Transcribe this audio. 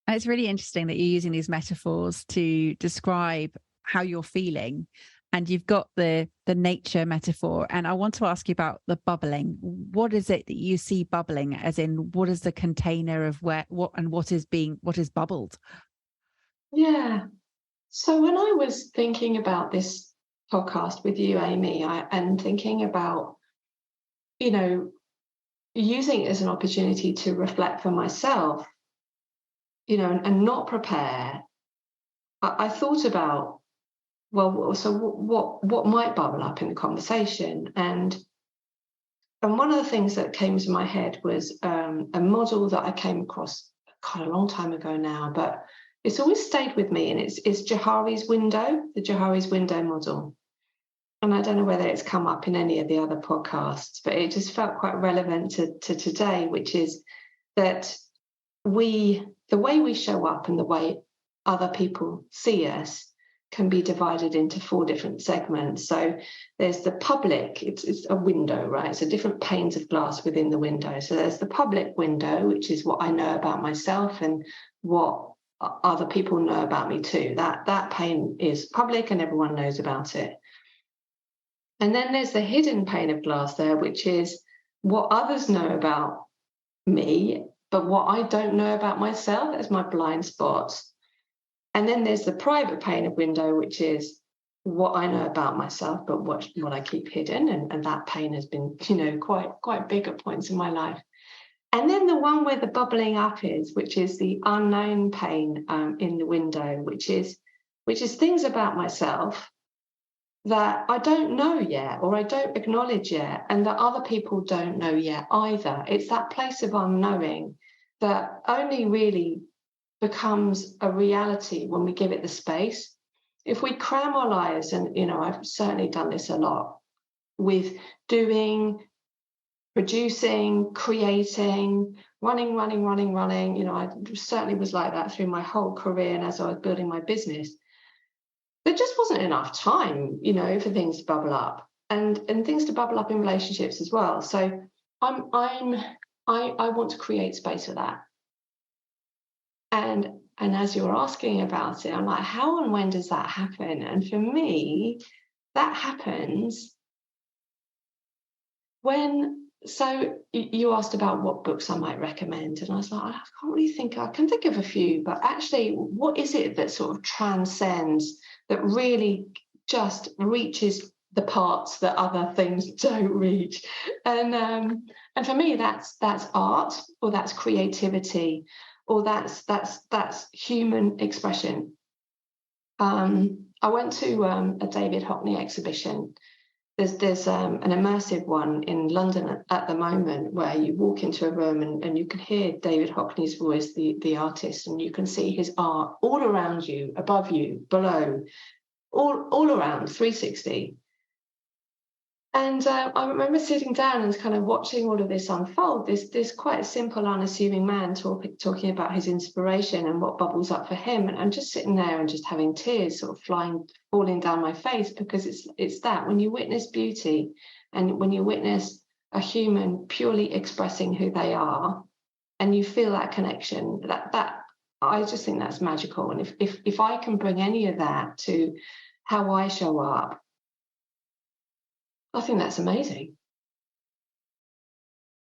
And it's really interesting that you're using these metaphors to describe how you're feeling. And you've got the nature metaphor. And I want to ask you about the bubbling. What is it that you see bubbling? As in, what is the container of what is bubbled? Yeah. So when I was thinking about this podcast with you, Amy, and thinking about, you know, using it as an opportunity to reflect for myself, and not prepare, I thought about, well, so what might bubble up in the conversation, and one of the things that came to my head was a model that I came across quite a long time ago now, but it's always stayed with me, and it's Johari's window, the Johari's window model. And I don't know whether it's come up in any of the other podcasts, but it just felt quite relevant to today, which is that the way we show up and the way other people see us can be divided into 4 different segments. So there's the public, it's a window, right? So different panes of glass within the window. So there's the public window, which is what I know about myself and what other people know about me too. That pane is public and everyone knows about it. And then there's the hidden pane of glass there, which is what others know about me, but what I don't know about myself as my blind spots. And then there's the private pane of window, which is what I know about myself, but what I keep hidden. And that pane has been, quite big at points in my life. And then the one where the bubbling up is, which is the unknown pane in the window, which is things about myself that I don't know yet, or I don't acknowledge yet, and that other people don't know yet either. It's that place of unknowing that only really becomes a reality when we give it the space. If we cram our lives, and I've certainly done this a lot, with doing, producing, creating, running. I certainly was like that through my whole career, and as I was building my business, there just wasn't enough time, for things to bubble up, and things to bubble up in relationships as well. So I want to create space for that. And as you were asking about it, I'm like, how and when does that happen? And for me, that happens when, so you asked about what books I might recommend, and I was like, I can't really think, I can think of a few, but actually, what is it that sort of transcends, that really just reaches the parts that other things don't reach? And for me, that's art, or that's creativity, or that's human expression. I went to a David Hockney exhibition. There's an immersive one in London at the moment, where you walk into a room and you can hear David Hockney's voice, the artist, and you can see his art all around you, above you, below, all around, 360. And I remember sitting down and kind of watching all of this unfold, this quite simple, unassuming man talking about his inspiration and what bubbles up for him. And I'm just sitting there and just having tears sort of falling down my face, because it's that when you witness beauty, and when you witness a human purely expressing who they are, and you feel that connection, that I just think that's magical. And if I can bring any of that to how I show up, I think that's amazing.